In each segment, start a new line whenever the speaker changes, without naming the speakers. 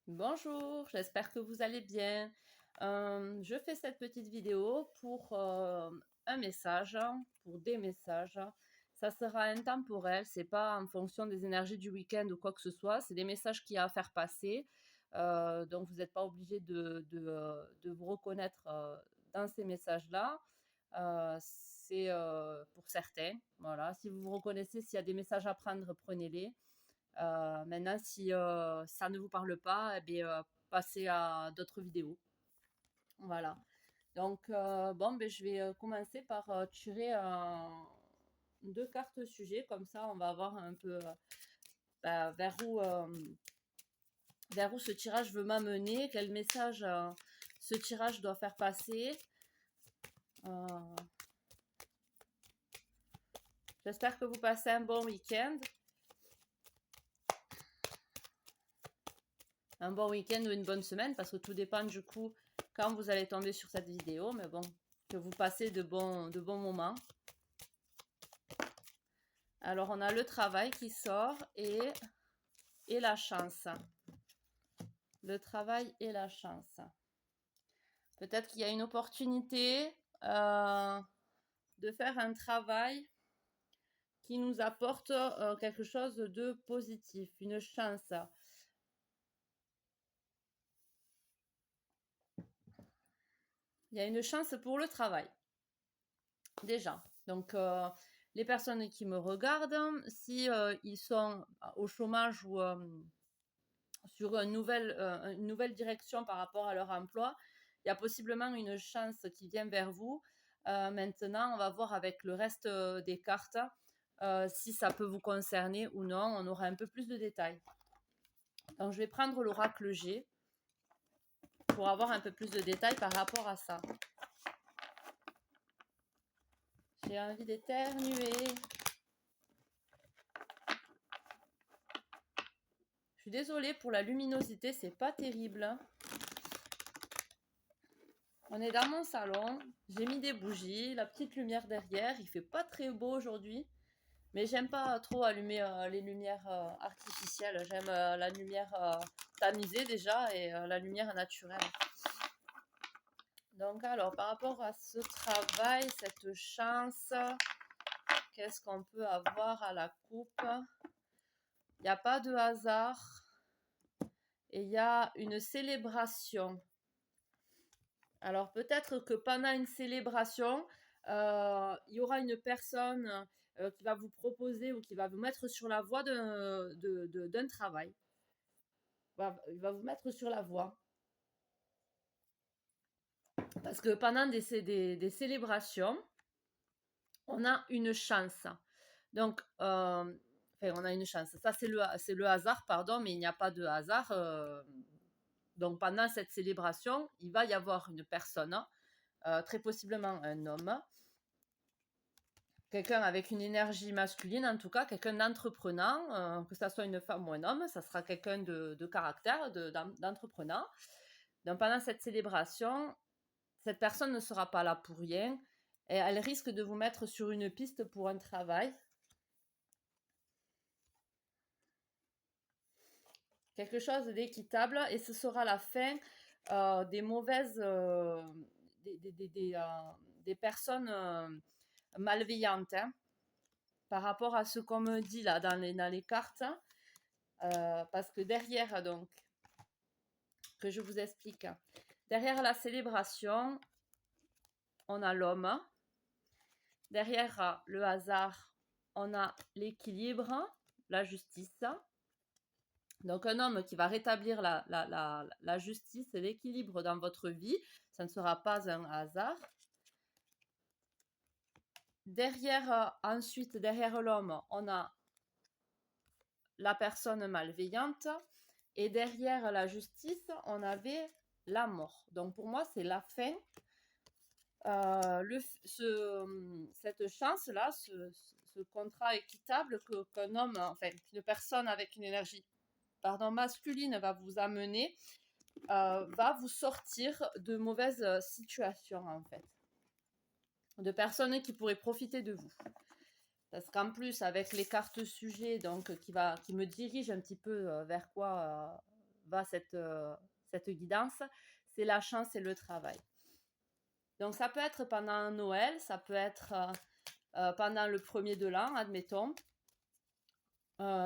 Bonjour, j'espère que vous allez bien. Je fais cette petite vidéo pour un message, pour des messages. Ça sera intemporel, c'est pas en fonction des énergies du week-end ou quoi que ce soit. C'est des messages qu'il y a à faire passer. Donc vous n'êtes pas obligé de vous reconnaître dans ces messages-là. C'est pour certains. Voilà. Si vous vous reconnaissez, s'il y a des messages à prendre, prenez-les. Maintenant, si ça ne vous parle pas, eh bien, passez à d'autres vidéos. Voilà. Donc, bon, ben, je vais commencer par tirer deux cartes sujets. Comme ça, on va voir un peu ben, vers où ce tirage veut m'amener, quel message ce tirage doit faire passer. Euh, J'espère que vous passez un bon week-end. Un bon week-end ou une bonne semaine, parce que tout dépend du coup quand vous allez tomber sur cette vidéo. Mais bon, que vous passez de bons moments. Alors, on a le travail qui sort et la chance. Le travail et la chance. Peut-être qu'il y a une opportunité de faire un travail qui nous apporte quelque chose de positif, une chance. Il y a une chance pour le travail, déjà. Donc, les personnes qui me regardent, si ils sont au chômage ou sur une nouvelle direction par rapport à leur emploi, il y a possiblement une chance qui vient vers vous. Maintenant, on va voir avec le reste des cartes si ça peut vous concerner ou non. On aura un peu plus de détails. Donc, je vais prendre l'oracle G pour avoir un peu plus de détails par rapport à ça. J'ai envie d'éternuer. Je suis désolée pour la luminosité, c'est pas terrible. On est dans mon salon, j'ai mis des bougies, la petite lumière derrière, il fait pas très beau aujourd'hui. Mais j'aime pas trop allumer les lumières artificielles. J'aime la lumière tamisée déjà et la lumière naturelle. Donc alors, par rapport à ce travail, cette chance, qu'est-ce qu'on peut avoir à la coupe? Il n'y a pas de hasard et il y a une célébration. Alors peut-être que pendant une célébration, il y aura une personne qui va vous proposer ou qui va vous mettre sur la voie d'un travail. Il va vous mettre sur la voie. Parce que pendant des célébrations, on a une chance. Donc, enfin, on a une chance. Ça, c'est le hasard, pardon, mais il n'y a pas de hasard. Donc, pendant cette célébration, il va y avoir une personne, très possiblement un homme, quelqu'un avec une énergie masculine, en tout cas, quelqu'un d'entreprenant, que ça soit une femme ou un homme, ça sera quelqu'un de caractère, d'entreprenant. Donc, pendant cette célébration, cette personne ne sera pas là pour rien et elle risque de vous mettre sur une piste pour un travail. Quelque chose d'équitable et ce sera la fin des mauvaises, des personnes malveillantes, hein, par rapport à ce qu'on me dit là dans les cartes. Parce que derrière, donc, que je vous explique, derrière la célébration, on a l'homme. Derrière le hasard, on a l'équilibre, la justice. Donc un homme qui va rétablir la justice et l'équilibre dans votre vie, ça ne sera pas un hasard. Ensuite, derrière l'homme, on a la personne malveillante. Et derrière la justice, on avait la mort. Donc pour moi, c'est la fin. Cette chance-là, ce contrat équitable qu'un homme, enfin qu'une personne avec une énergie masculine va vous amener, va vous sortir de mauvaises situations en fait, de personnes qui pourraient profiter de vous. Parce qu'en plus avec les cartes sujets, donc qui me dirigent un petit peu vers quoi va cette guidance, c'est la chance et le travail. Donc ça peut être pendant Noël, ça peut être pendant le 1er de l'an, admettons.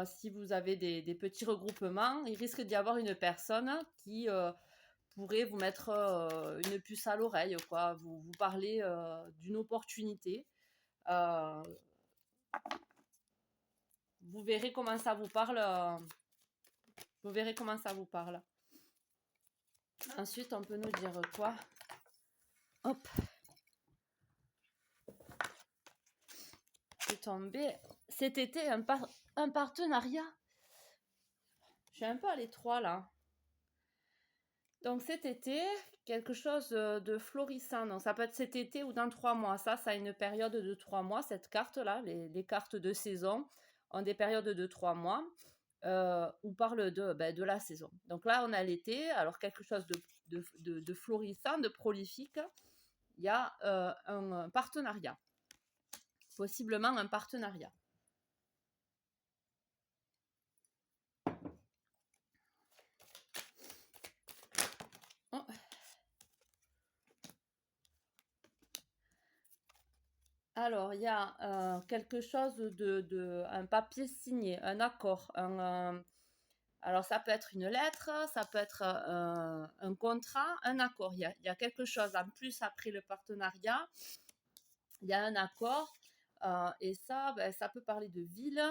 Si vous avez des petits regroupements, il risque d'y avoir une personne qui pourrait vous mettre une puce à l'oreille, quoi. Vous parler d'une opportunité. Vous verrez comment ça vous parle. Vous verrez comment ça vous parle. Ensuite, on peut nous dire quoi? Hop. C'est tombé. Cet été, un partenariat. Je suis un peu à l'étroit là. Donc cet été, quelque chose de florissant. Donc ça peut être cet été ou dans 3 mois. Ça a une période de 3 mois. Cette carte-là, les cartes de saison ont des périodes de 3 mois où parle de la saison. Donc là, on a l'été. Alors quelque chose de florissant, de prolifique. Il y a un partenariat. Possiblement un partenariat. Oh. Alors, il y a quelque chose un papier signé, un accord. Alors, ça peut être une lettre, ça peut être un contrat, un accord. Il y a quelque chose en plus après le partenariat. Il y a un accord. Et ça, ben, ça peut parler de ville,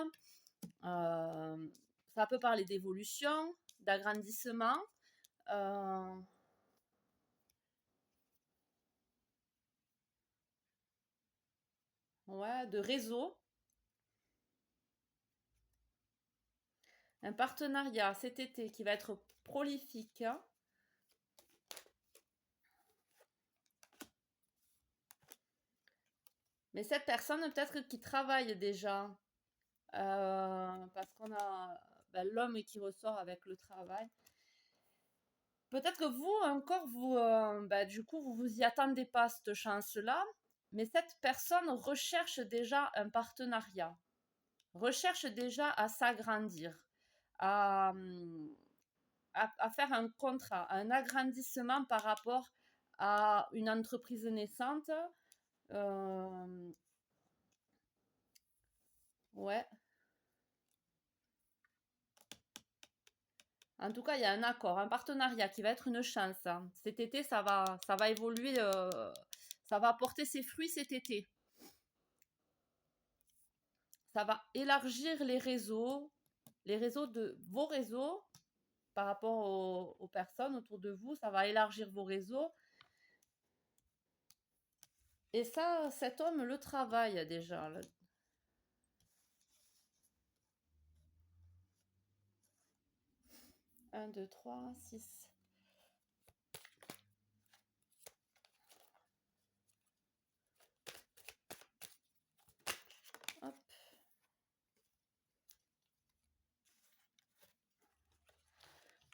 ça peut parler d'évolution, d'agrandissement. Ouais, de réseau. Un partenariat cet été qui va être prolifique. Mais cette personne, peut-être qui travaille déjà, parce qu'on a ben, l'homme qui ressort avec le travail. Peut-être que vous, encore, ben, du coup, vous vous y attendez pas à cette chance-là, mais cette personne recherche déjà un partenariat, recherche déjà à s'agrandir, à, à faire un contrat, un agrandissement par rapport à une entreprise naissante. Ouais. En tout cas, il y a un accord, un partenariat qui va être une chance, hein. Cet été, ça va évoluer, ça va porter ses fruits cet été. Ça va élargir les réseaux de vos réseaux par rapport aux personnes autour de vous. Ça va élargir vos réseaux. Et ça, cet homme le travaille déjà. 1, 2, 3, 6. Hop.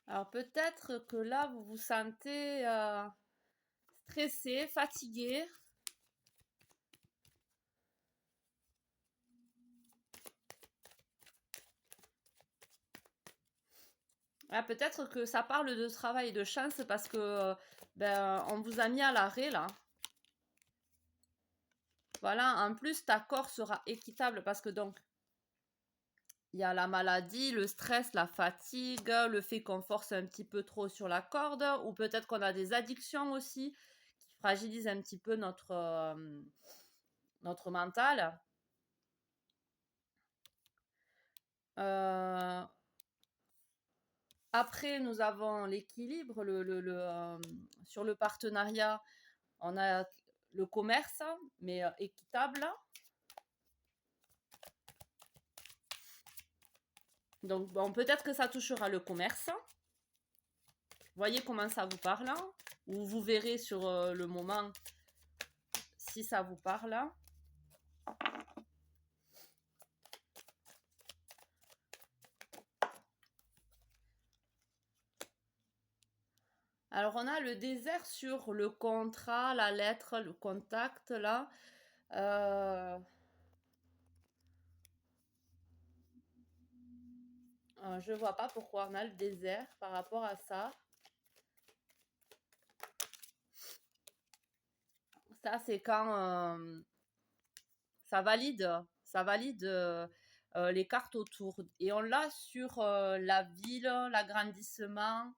Alors peut-être que là, vous vous sentez stressé, fatigué. Ah, peut-être que ça parle de travail et de chance parce que ben, on vous a mis à l'arrêt là. Voilà, en plus, ta corps sera équitable parce que donc, il y a la maladie, le stress, la fatigue, le fait qu'on force un petit peu trop sur la corde, ou peut-être qu'on a des addictions aussi qui fragilisent un petit peu notre mental. Après, nous avons l'équilibre, sur le partenariat, on a le commerce, mais équitable. Donc, bon, peut-être que ça touchera le commerce. Voyez comment ça vous parle, ou vous verrez sur le moment si ça vous parle. Alors, on a le désert sur le contrat, la lettre, le contact, là. Je vois pas pourquoi on a le désert par rapport à ça. Ça, c'est quand ça valide les cartes autour. Et on l'a sur la ville, l'agrandissement,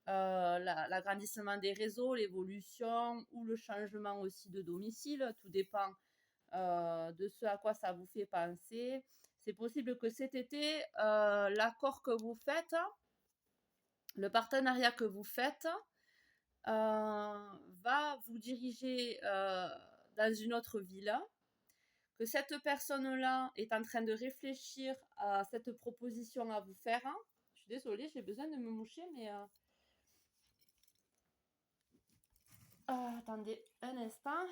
l'agrandissement des réseaux, l'évolution ou le changement aussi de domicile. Tout dépend de ce à quoi ça vous fait penser. C'est possible que cet été, l'accord que vous faites, le partenariat que vous faites, va vous diriger dans une autre ville, que cette personne-là est en train de réfléchir à cette proposition à vous faire. Je suis désolée, j'ai besoin de me moucher, mais... attendez un instant.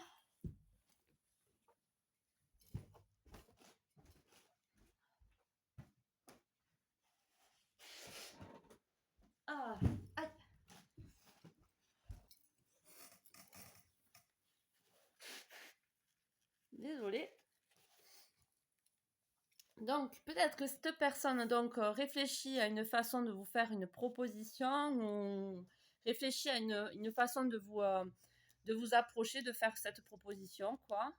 Ah, aïe. Désolée. Donc, peut-être que cette personne réfléchit à une façon de vous faire une proposition ou réfléchit à une façon de vous approcher, de faire cette proposition, quoi.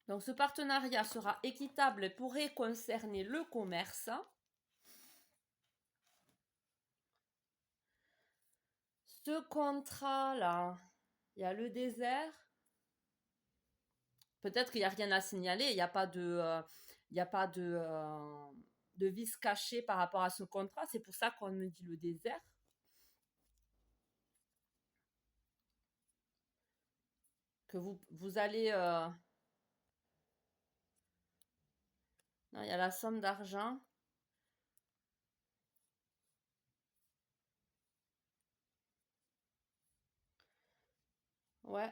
Donc, ce partenariat sera équitable et pourrait concerner le commerce. Ce contrat-là, il y a le désert. Peut-être qu'il n'y a rien à signaler, il n'y a pas de vice caché par rapport à ce contrat. C'est pour ça qu'on me dit le désert. Que vous allez... Non, il y a la somme d'argent. Ouais.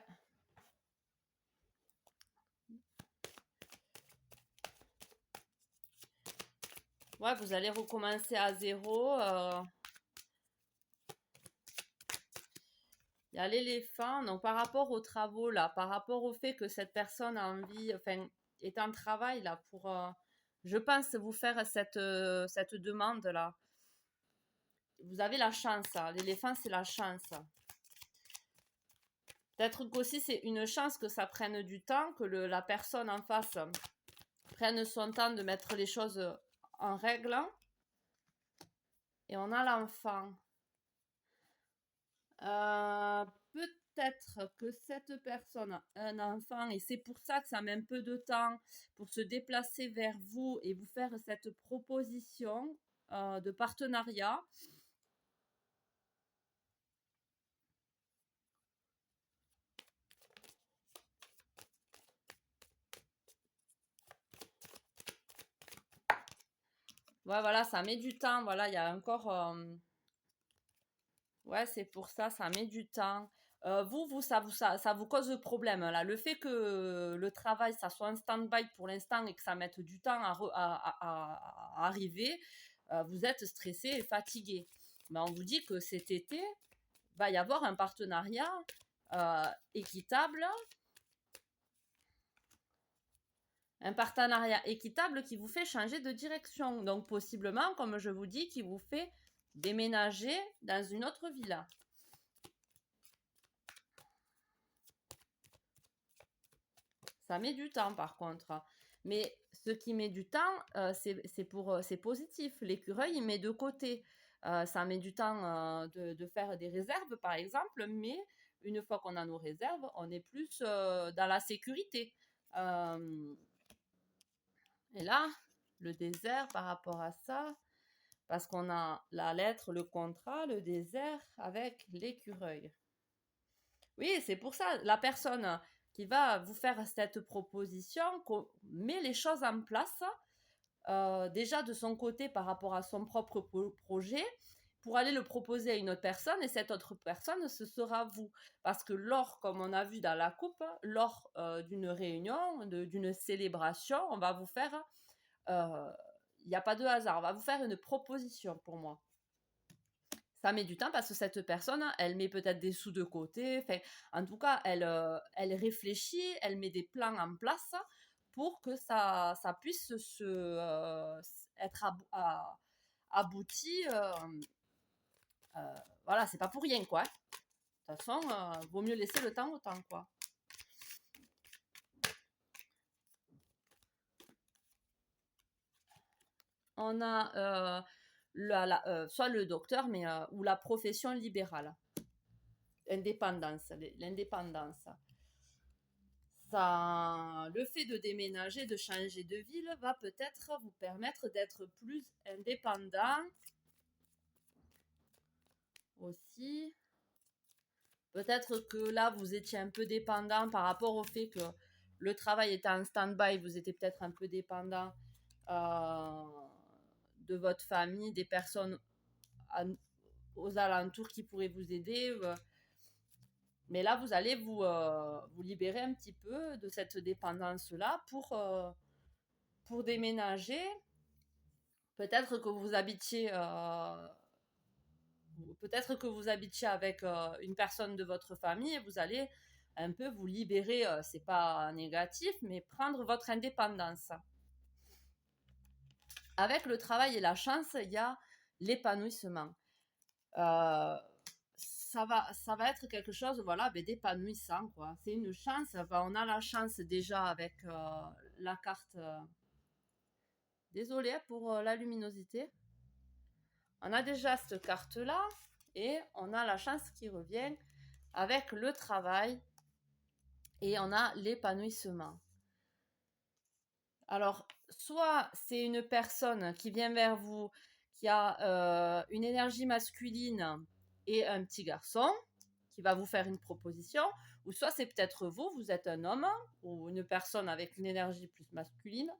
Ouais, vous allez recommencer à zéro. Il y a l'éléphant. Donc, par rapport aux travaux, là, par rapport au fait que cette personne a envie, enfin, est en travail, là, pour, je pense, vous faire cette demande-là. Vous avez la chance, hein. L'éléphant, c'est la chance. Peut-être qu'aussi, c'est une chance que ça prenne du temps, que la personne en face prenne son temps de mettre les choses en règle. Et on a l'enfant. Peut-être que cette personne a un enfant et c'est pour ça que ça met un peu de temps pour se déplacer vers vous et vous faire cette proposition de partenariat. Ouais, voilà, ça met du temps. Voilà, il y a encore... Ouais, c'est pour ça, ça met du temps. Ça vous cause problème, là. Le fait que le travail, ça soit en stand-by pour l'instant et que ça mette du temps à arriver, vous êtes stressé et fatigué. Mais on vous dit que cet été, va y avoir un partenariat équitable. Un partenariat équitable qui vous fait changer de direction. Donc, possiblement, comme je vous dis, qui vous fait déménager dans une autre villa. Ça met du temps par contre. Mais ce qui met du temps, c'est positif. L'écureuil, il met de côté. Ça met du temps de faire des réserves, par exemple, mais une fois qu'on a nos réserves, on est plus dans la sécurité. Et là, le désert par rapport à ça, parce qu'on a la lettre, le contrat, le désert avec l'écureuil. Oui, c'est pour ça, la personne qui va vous faire cette proposition met les choses en place, déjà de son côté par rapport à son propre projet, pour aller le proposer à une autre personne, et cette autre personne, ce sera vous. Parce que lors, comme on a vu dans la coupe, lors d'une réunion, d'une célébration, on va vous faire, il n'y a pas de hasard, on va vous faire une proposition pour moi. Ça met du temps parce que cette personne, elle met peut-être des sous de côté. Enfin, en tout cas, elle réfléchit, elle met des plans en place pour que ça puisse être abouti. Voilà, c'est pas pour rien, quoi. De toute façon, vaut mieux laisser le temps au temps, quoi. On a soit le docteur, mais ou la profession libérale. L'indépendance. Le fait de déménager, de changer de ville, va peut-être vous permettre d'être plus indépendant aussi. Peut-être que là, vous étiez un peu dépendant par rapport au fait que le travail était en stand-by, vous étiez peut-être un peu dépendant euh, de votre famille, des personnes aux alentours qui pourraient vous aider. Mais là, vous allez vous libérer un petit peu de cette dépendance-là pour déménager. Peut-être que vous habitiez, avec une personne de votre famille et vous allez un peu vous libérer, c'est pas négatif, mais prendre votre indépendance. Avec le travail et la chance, il y a l'épanouissement. Ça va être quelque chose, voilà, d'épanouissant, quoi. C'est une chance. On a la chance déjà avec la carte. Désolée pour la luminosité. On a déjà cette carte-là et on a la chance qui revient avec le travail et on a l'épanouissement. Alors, soit c'est une personne qui vient vers vous qui a une énergie masculine et un petit garçon qui va vous faire une proposition, ou soit c'est peut-être vous êtes un homme ou une personne avec une énergie plus masculine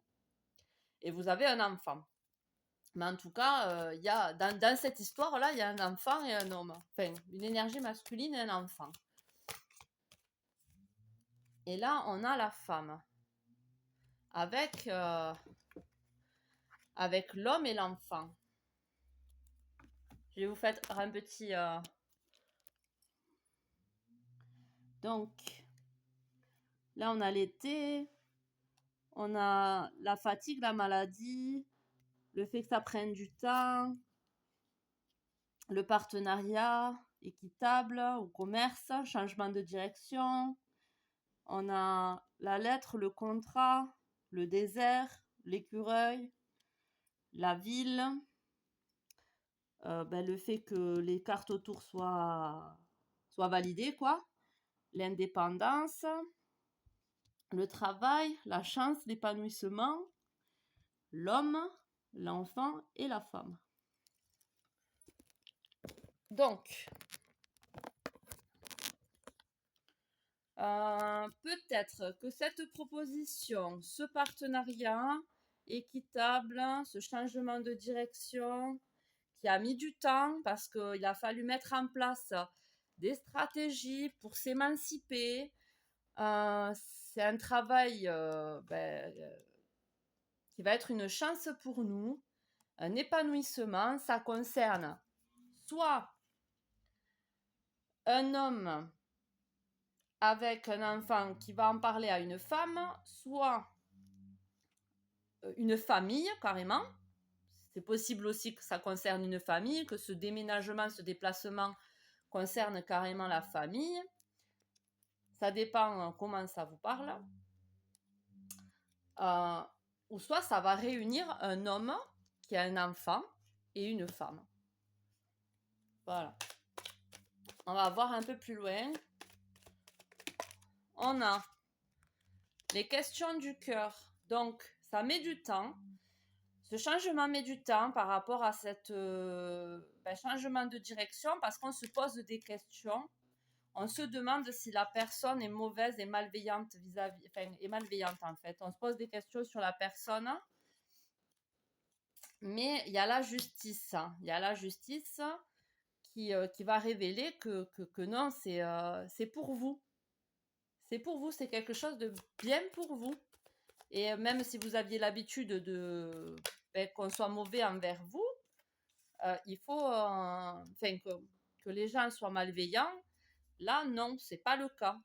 et vous avez un enfant. Mais en tout cas, il y a, dans cette histoire-là, il y a un enfant et un homme. Enfin, une énergie masculine et un enfant. Et là, on a la femme. Avec l'homme et l'enfant. Je vais vous faire un petit... Donc, là, on a l'été. On a la fatigue, la maladie. Le fait que ça prenne du temps. Le partenariat équitable au commerce. Changement de direction. On a la lettre, le contrat, le désert, l'écureuil, la ville, le fait que les cartes autour soient validées, quoi. L'indépendance, le travail, la chance, l'épanouissement, l'homme, l'enfant et la femme. Donc, peut-être que cette proposition, ce partenariat équitable, ce changement de direction qui a mis du temps parce qu'il a fallu mettre en place des stratégies pour s'émanciper. C'est un travail qui va être une chance pour nous, un épanouissement. Ça concerne soit un homme avec un enfant qui va en parler à une femme, soit une famille carrément. C'est possible aussi que ça concerne une famille, que ce déménagement, ce déplacement concerne carrément la famille. Ça dépend comment ça vous parle. Ou soit ça va réunir un homme qui a un enfant et une femme. Voilà. On va voir un peu plus loin. On a les questions du cœur. Donc, ça met du temps. Ce changement met du temps par rapport à cet changement de direction parce qu'on se pose des questions. On se demande si la personne est mauvaise et malveillante est malveillante en fait. On se pose des questions sur la personne. Mais il y a la justice. Il y a la justice qui va révéler que non, c'est pour vous. C'est pour vous, c'est quelque chose de bien pour vous. Et même si vous aviez l'habitude qu'on soit mauvais envers vous, il faut que les gens soient malveillants. Là, non, c'est pas le cas.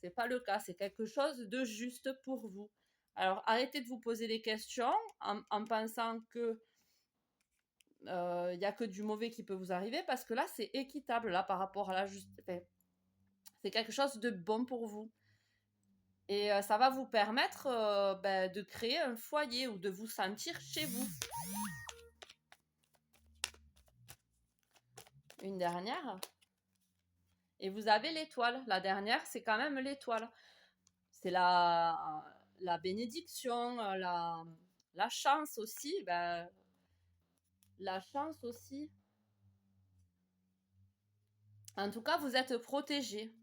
C'est pas le cas, c'est quelque chose de juste pour vous. Alors, arrêtez de vous poser des questions en pensant que il n'y a que du mauvais qui peut vous arriver, parce que là, c'est équitable, là, par rapport à la justice. C'est quelque chose de bon pour vous. Et ça va vous permettre de créer un foyer ou de vous sentir chez vous. Une dernière. Et vous avez l'étoile. La dernière, c'est quand même l'étoile. C'est la bénédiction, la chance aussi. La chance aussi. En tout cas, vous êtes protégé.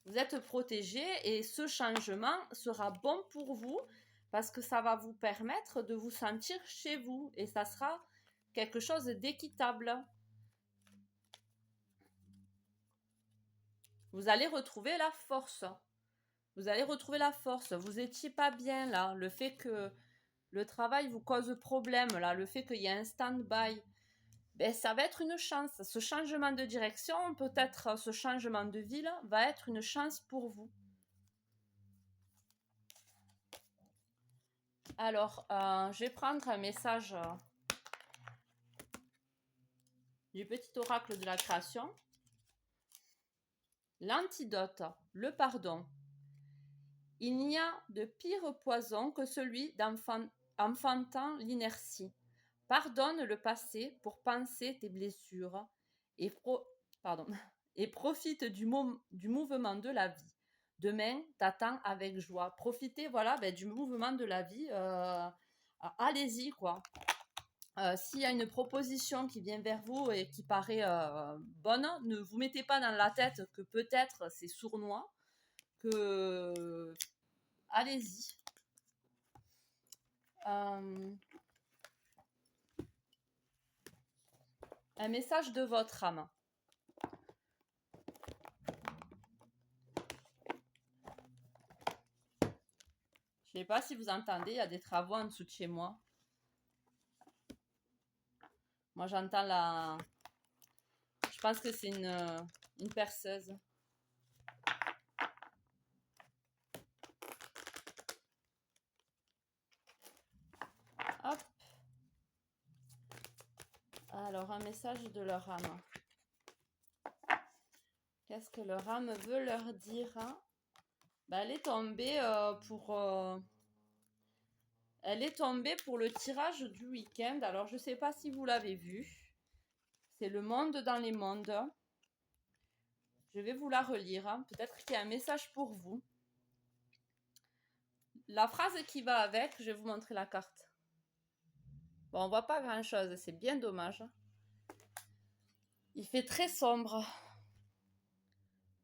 Vous êtes protégé et ce changement sera bon pour vous parce que ça va vous permettre de vous sentir chez vous et ça sera quelque chose d'équitable. Vous allez retrouver la force. Vous allez retrouver la force. Vous n'étiez pas bien là. Le fait que le travail vous cause problème, là, le fait qu'il y ait un stand-by, ça va être une chance. Ce changement de direction, peut-être ce changement de ville, va être une chance pour vous. Alors, je vais prendre un message du petit oracle de la création. L'antidote, le pardon. Il n'y a de pire poison que celui d'enfantant l'inertie. Pardonne le passé pour panser tes blessures et, et profite du mouvement de la vie. Demain t'attends avec joie. Profitez du mouvement de la vie. Allez-y quoi. S'il y a une proposition qui vient vers vous et qui paraît bonne, ne vous mettez pas dans la tête que peut-être c'est sournois, que allez-y. Un message de votre âme. Je ne sais pas si vous entendez, il y a des travaux en dessous de chez moi. Moi, j'entends la... Je pense que c'est une perceuse. Hop. Alors, un message de leur âme. Qu'est-ce que leur âme veut leur dire, hein? Elle est tombée elle est tombée pour le tirage du week-end. Alors, je ne sais pas si vous l'avez vu. C'est le monde dans les mondes. Je vais vous la relire, hein. Peut-être qu'il y a un message pour vous. La phrase qui va avec, je vais vous montrer la carte. Bon, on voit pas grand-chose, c'est bien dommage. Il fait très sombre.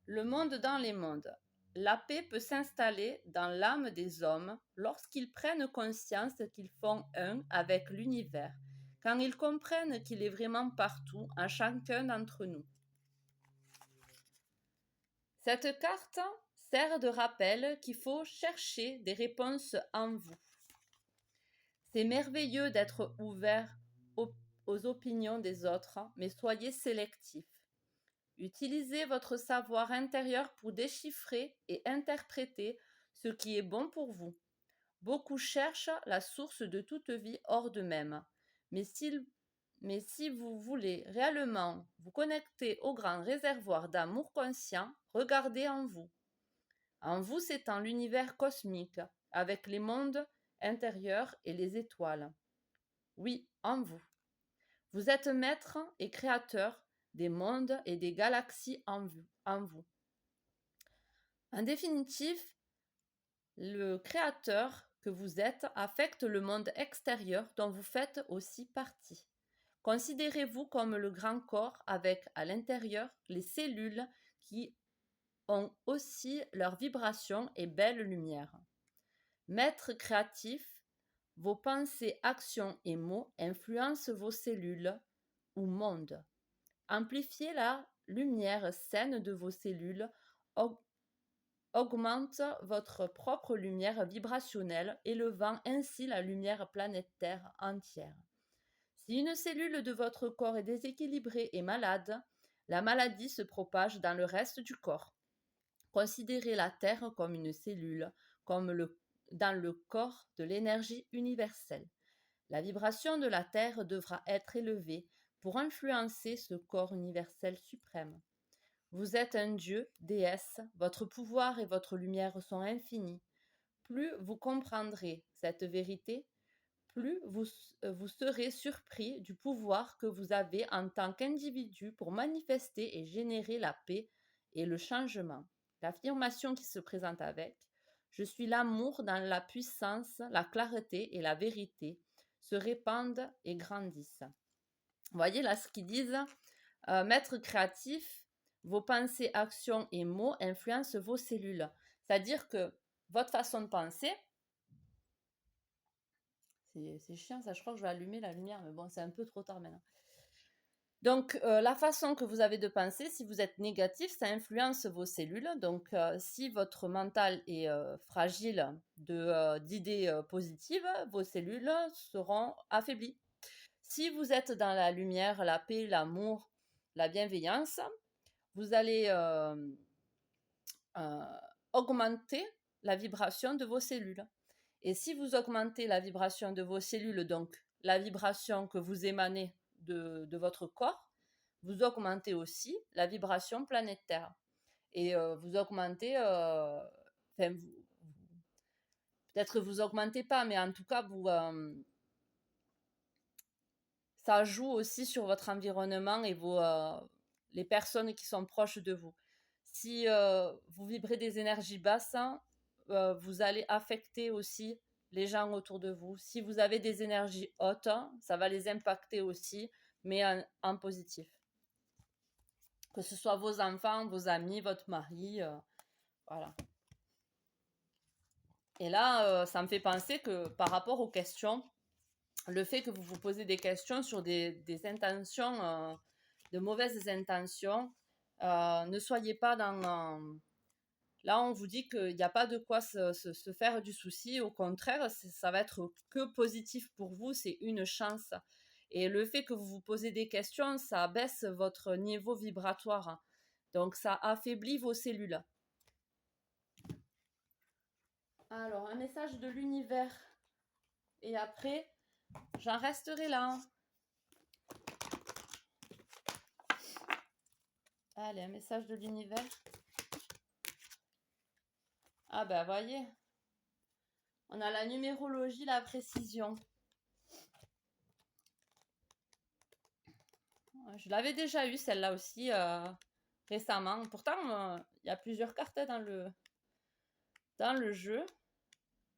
Le monde dans les mondes. La paix peut s'installer dans l'âme des hommes lorsqu'ils prennent conscience qu'ils font un avec l'univers, quand ils comprennent qu'il est vraiment partout, en chacun d'entre nous. Cette carte sert de rappel qu'il faut chercher des réponses en vous. C'est merveilleux d'être ouvert aux opinions des autres, mais soyez sélectif. Utilisez votre savoir intérieur pour déchiffrer et interpréter ce qui est bon pour vous. Beaucoup cherchent la source de toute vie hors d'eux-mêmes, mais si vous voulez réellement vous connecter au grand réservoir d'amour conscient, regardez en vous. En vous s'étend l'univers cosmique, avec les mondes intérieurs et les étoiles. Oui, en vous. Vous êtes maître et créateur des mondes et des galaxies en vous. En définitive, le créateur que vous êtes affecte le monde extérieur dont vous faites aussi partie. Considérez-vous comme le grand corps avec à l'intérieur les cellules qui ont aussi leur vibration et belle lumière. Maître créatif, vos pensées, actions et mots influencent vos cellules ou mondes. Amplifiez la lumière saine de vos cellules, augmente votre propre lumière vibrationnelle, élevant ainsi la lumière planétaire entière. Si une cellule de votre corps est déséquilibrée et malade, la maladie se propage dans le reste du corps. Considérez la Terre comme une cellule, dans le corps de l'énergie universelle. La vibration de la Terre devra être élevée pour influencer ce corps universel suprême. Vous êtes un dieu, déesse, votre pouvoir et votre lumière sont infinis. Plus vous comprendrez cette vérité, plus vous serez surpris du pouvoir que vous avez en tant qu'individu pour manifester et générer la paix et le changement. L'affirmation qui se présente avec « Je suis l'amour dans la puissance, la clarté et la vérité » se répandent et grandissent. Vous voyez là ce qu'ils disent, maître créatif, vos pensées, actions et mots influencent vos cellules. C'est-à-dire que votre façon de penser, c'est chiant ça, je crois que je vais allumer la lumière, mais bon, c'est un peu trop tard maintenant. Donc, la façon que vous avez de penser, si vous êtes négatif, ça influence vos cellules. Donc, si votre mental est fragile d'idées positives, vos cellules seront affaiblies. Si vous êtes dans la lumière, la paix, l'amour, la bienveillance, vous allez augmenter la vibration de vos cellules. Et si vous augmentez la vibration de vos cellules, donc la vibration que vous émanez de votre corps, vous augmentez aussi la vibration planétaire. Et vous augmentez, peut-être que vous augmentez pas, mais en tout cas, ça joue aussi sur votre environnement et les personnes qui sont proches de vous. Si vous vibrez des énergies basses, vous allez affecter aussi les gens autour de vous. Si vous avez des énergies hautes, ça va les impacter aussi, mais en positif. Que ce soit vos enfants, vos amis, votre mari, voilà. Et là, ça me fait penser que par rapport aux questions, le fait que vous vous posez des questions sur des intentions, de mauvaises intentions, ne soyez pas dans... là, on vous dit qu'il n'y a pas de quoi se faire du souci. Au contraire, ça va être que positif pour vous. C'est une chance. Et le fait que vous vous posez des questions, ça baisse votre niveau vibratoire. Donc, ça affaiblit vos cellules. Alors, un message de l'univers. Et après, j'en resterai là. Allez, un message de l'univers. Ah ben, voyez. On a la numérologie, la précision. Je l'avais déjà eu celle-là aussi récemment. Pourtant, il y a plusieurs cartes dans le jeu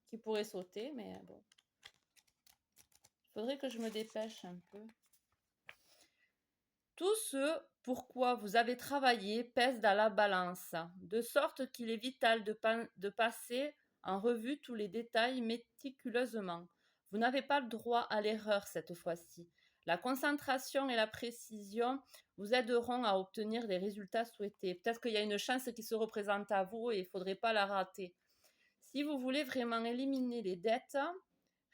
qui pourraient sauter, mais bon. Il faudrait que je me dépêche un peu. Tout ce pourquoi vous avez travaillé pèse dans la balance, de sorte qu'il est vital de passer en revue tous les détails méticuleusement. Vous n'avez pas le droit à l'erreur cette fois-ci. La concentration et la précision vous aideront à obtenir les résultats souhaités. Peut-être qu'il y a une chance qui se représente à vous et il ne faudrait pas la rater. Si vous voulez vraiment éliminer les dettes,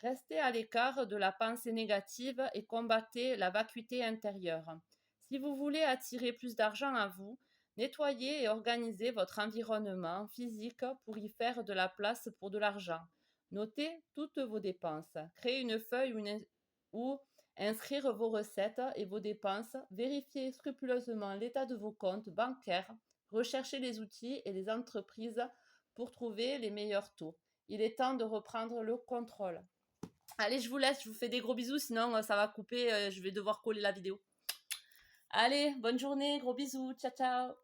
restez à l'écart de la pensée négative et combattez la vacuité intérieure. Si vous voulez attirer plus d'argent à vous, nettoyez et organisez votre environnement physique pour y faire de la place pour de l'argent. Notez toutes vos dépenses. Créez une feuille ou inscrire vos recettes et vos dépenses. Vérifiez scrupuleusement l'état de vos comptes bancaires. Recherchez les outils et les entreprises pour trouver les meilleurs taux. Il est temps de reprendre le contrôle. Allez, je vous laisse, je vous fais des gros bisous, sinon ça va couper, je vais devoir coller la vidéo. Allez, bonne journée, gros bisous, ciao ciao.